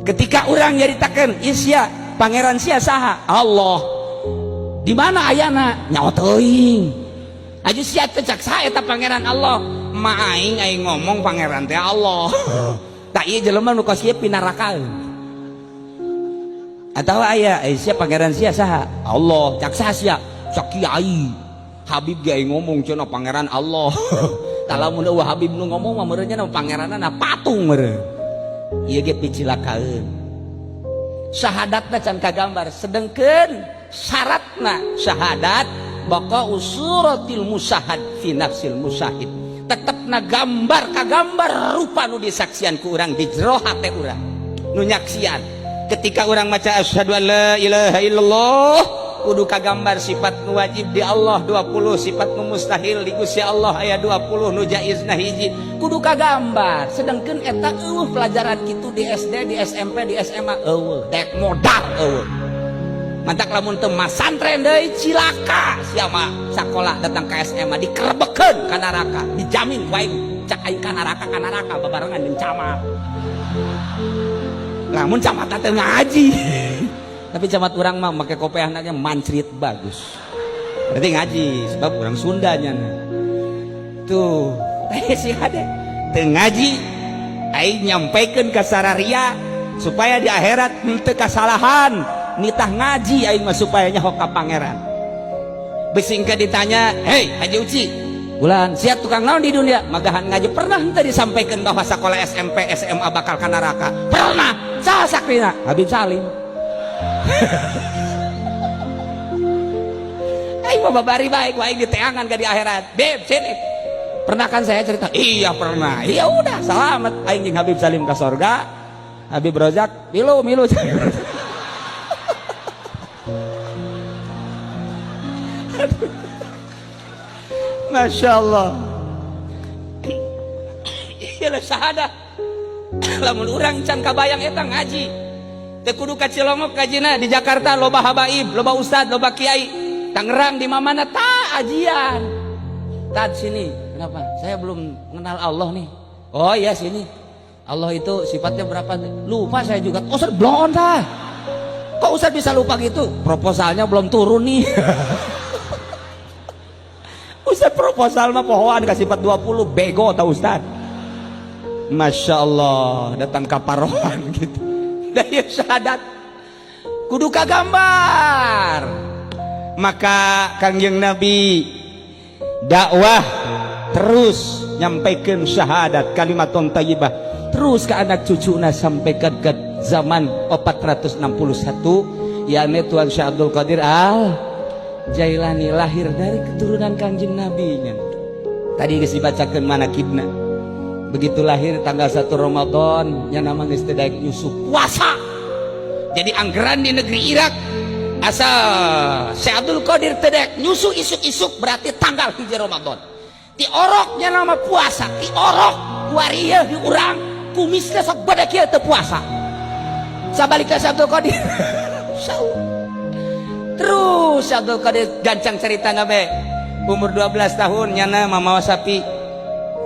Ketika orang nyaritakeun isya pangeran sia saha Allah, di mana ayana nyawa teuing aju sia teh cak saha eta pangeran Allah ma aing ngomong pangeran teh Allah. Tak ieu jelema nu kos ieu pinarakaeun atawa aya sia pangeran sia saha Allah cak saha sia cak kiai Habib ge ngomong cenah pangeran Allah. Talamun eueuh Habib nu ngomong mah meureunnya na pangeranna patung meureun. Ieu ge picilakaeun. Syahadatna can kagambar sedengkeun syaratna syahadat baqa usuratil musahad fi nafsil musahid. Tetepna gambar kagambar rupa nu disaksian ku urang di jero hate urang. Nu nyaksian ketika urang maca asyhadu an la ilaha illallah kudu kagambar sifat nu wajib di Allah 20, sifat nu mustahil di Gusti Allah aya 20, nu jaizna hiji kudu kagambar. Sedengkeun eta eueuh pelajaran kitu di SD, di SMP, di SMA eueuh dek modal eueuh. Mantak lamun teu masantren deui cilaka sia mah sakola datang ka SMA dikerebekeun ka neraka, dijamin ku aing cak aing ka neraka babarengan jeung camat. Lamun camat teh ngaji. Tapi camat orang mah make kopiahnanya mancrit bagus. Berarti ngaji sebab orang Sundanya. Tuh, sih ada. Teu ngaji aing nyampaikeun ka sararia supaya di akhirat henteu kasalahan. Nitah ngaji aing mah supaya nyaho ka pangeran. Besingke ditanya, "Hei, Haji Uci, bulan sia tukang naon di dunia?" Magahan ngaji pernah henteu disampaikan bahwa sekolah SMP, SMA bakal ka neraka. Pernah. Saha sakrina? Habib Salim. Aing mah babari baik wae diteangan ka di akhirat. Beb, sini. Pernah kan saya cerita? Iya pernah. Ya udah, selamat aing jeung Habib Salim ka surga. Habib Rozak, milu. Masya Allah. Iyalah syahadat. Lamun urang can kabayang eta ngaji. Teu kudu ka Cilongok kajina di Jakarta loba habaib, loba ustad, loba kiai. Tangerang di mamana ta ajian. Tad sini. Kenapa? Saya belum mengenal Allah nih. Oh iya sini. Allah itu sifatnya berapa? Lupa saya juga. Ustad belum tah. Kok Ustad bisa lupa gitu? Proposalnya belum turun nih. Ustad proposal mah pohoan ka sifat 20 bego tah Ustad. Masya Allah datang kaparohan gitu. Daya syahadat kudu kagambar. Maka Kangjeng Nabi dakwah terus nyampaikan syahadat kalimatun thayyibah terus ke anak cucuna sampai ke zaman 461 yakni Tuan Syekh Abdul Qadir Al Jailani lahir dari keturunan Kangjeng Nabi nya. Tadi geus dibacakeun manaqibna. Begitu lahir tanggal 1 Ramadan yang namanya istidak Yusuf puasa. Jadi anggaran di negeri Irak asal Syekh Abdul Qadir tedek nyusu isuk-isuk berarti tanggal 3 Ramadan. Di oroknya nama puasa, di orok kuarieu di urang kumisna sok bada kieu teu puasa. Sabalikna Syekh Abdul Qadir. Terus Syekh Abdul Qadir gancang cerita nabe umur 12 tahun nyana mamawa sapi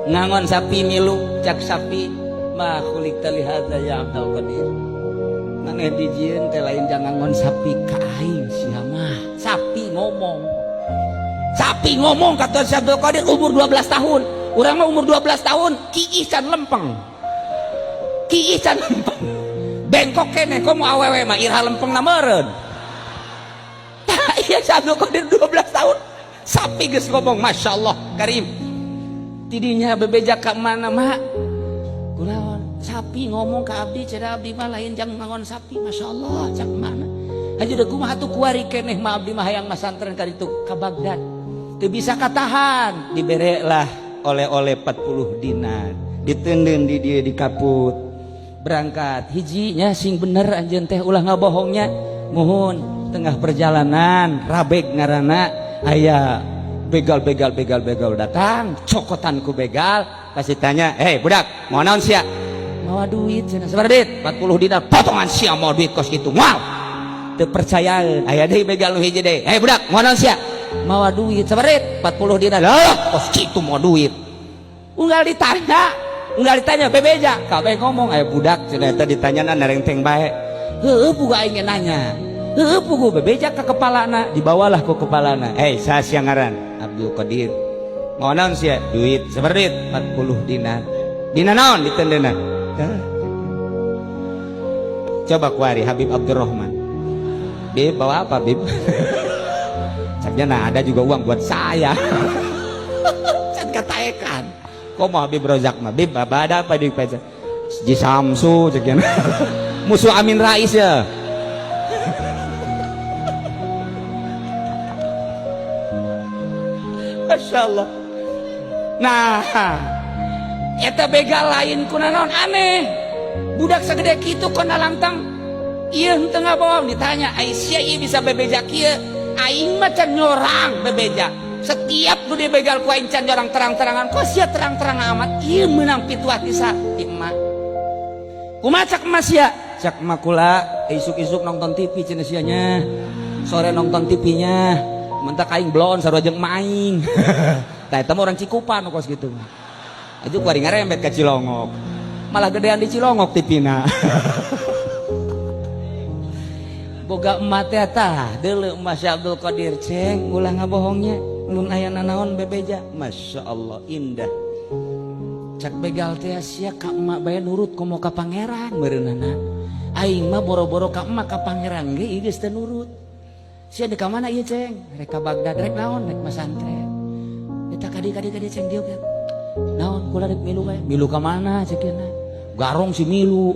ngangon sapi milu cak sapi ma khuliqta li hadza ya Abdul Qadir maneh dijieun teh lain jangan ngangon sapi ka aing sia mah sapi ngomong kata Syekh Abdul Qadir umur 12 tahun urang mah umur 12 tahun kiih can lempeng bengkok keneh komo awewe mah irha lempeng na meureun. Iya Syekh Abdul Qadir 12 tahun sapi geus ngomong Masya Allah Karim tidinya bebeja ka mana mak kunaon sapi ngomong ka abdi cenah abdi mah lain jang ngangon sapi Masya Allah cak mana aja udah kumaha tuh kuari keneh mah abdi mah hayang masantren ka ditu ka Baghdad teu bisa katahan diberelah oleh-oleh 40 dinar diteundeun di dieu di kaput berangkat hijinya sing bener anjeun teh ulah ngabohongnya muhun tengah perjalanan rabeg ngaranna aya begal datang cokotan ku begal pasti tanya hei budak mau naon sia mau duit cenah sabar duit 40 dinar potongan sia mau duit kos kitu moal teu percayaan aya deui begal nu hiji deui hei budak mau naon sia mau duit sabar duit 40 dinar lah kos kitu mau duit unggal ditanya enggak ditanya bebeja kabeh ngomong aya budak cenah eta ditanyana narengteng bae heueuh puguh aing nanya heueuh puguh bebeja ka kepalana dibawalah ku kepalana saha sia ngaran Abdul Qadir ngonon sia duit sabar duit 40 dinar dina naon ditendena coba kuari Habib Abdurrahman Bib bawa apa Bib caknya nah ada juga uang buat saya can kataekan kok mau Habib Rozak mah Bib ada apa di pesa Ji Samsu caknya musuh Amin Rais ya Masya Allah nah eta begal lain kunaon aneh budak segede kitu kona lantang iya tengah bawah ditanya Aisyah iya bisa bebeja kieu aing mah can nyorang bebeja setiap nu dibegal ku aing can nyorang terang-terangan kok sia terang-terang amat ieu meunang pituah ti imah kumaha cak emas sia cak emak kula isuk-isuk nonton TV cenah sia nya sore nonton TV-nya mentak aing blon sarua jeung maing tah eta mah urang Cikupan kos kitu aja kuari ngarembet ka Cilongok malah gedean di Cilongok TV-na boga emat teh tah deuleu Mas Abdul Qadir ceng ulah ngabohongnya mun aya nanaon bebeja Masya Allah indah cak begal teh sia ka emak bae nurut komo ka pangeran meureunana aing mah boro-boro ka emak ka pangeran ge ieu geus teu nurut sia di ka mana ieu ceng rek ka Bagdad rek naon rek masantren eta kadi ceng dieu kan naon kula rek milu bae milu ka mana cekeuna garong si milu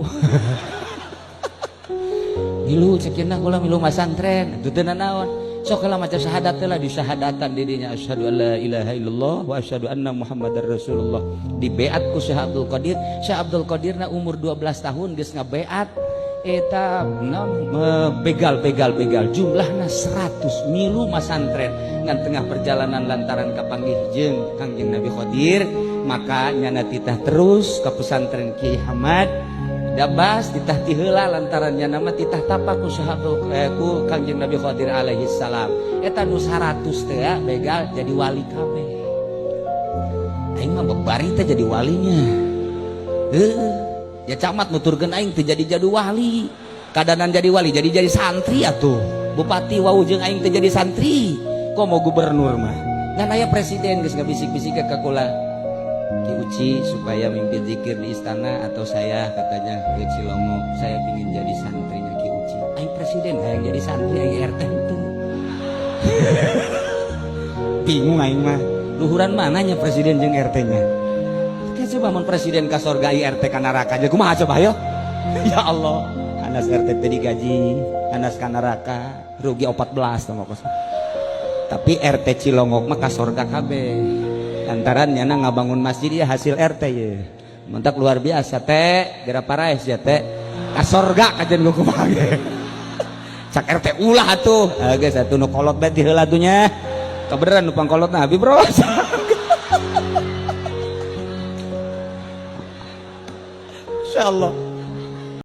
milu cekeuna kula milu masantren itu teh naon sok heula maca syahadat teh lah di syahadatan didinya asyhadu alla ilaha illallah wa asyhadu anna muhammadar rasulullah di beat ku Syekh Abdul Qadir Syekh Abdul Qadir na umur 12 tahun geus ngabeat eta begal jumlahna 100 milu masantren ngan tengah perjalanan lantaran kapanggih jeung Kangjeng Nabi Qadir maka nyana titah terus ke pesantren Kiai Hamad dabas titah ti heula lantaran nyana mah titah tapak ku ku Kangjeng Nabi Qadir alaihi salam eta nu 100 teh begal jadi wali kabeh aing mah bebari teh jadi walinya ya camat nuturkeun aing teh jadi wali kadanan jadi wali jadi santri atuh bupati wau jeung aing teh jadi santri kok mau gubernur mah ngan aya presiden geus ngabisik-bisik ka kula Ki Uci supaya mimpi zikir di istana atau saya katanya ke Cilongok saya ingin jadi santrinya Ki Uci aing presiden hayang jadi santri aing RT itu bingung aing mah luhuran mananya presiden jeung RT nya kayak coba mun presiden ka sorga ieu RT ka neraka aja kumaha coba ayo ya Allah anas RT teh digaji anas ka neraka rugi 14 tong kos tapi RT Cilongok mah ka sorga kabeh lantaran nyana ngabangun masjid ya hasil RT ya mentak luar biasa teh gara paraes ya teh ka sorga kajen gua kumaha ge cak RT ulah atuh geus atuh nu kolot bae di heula atuh nya kabeneran nu pangkolotna Habib Bro insyaallah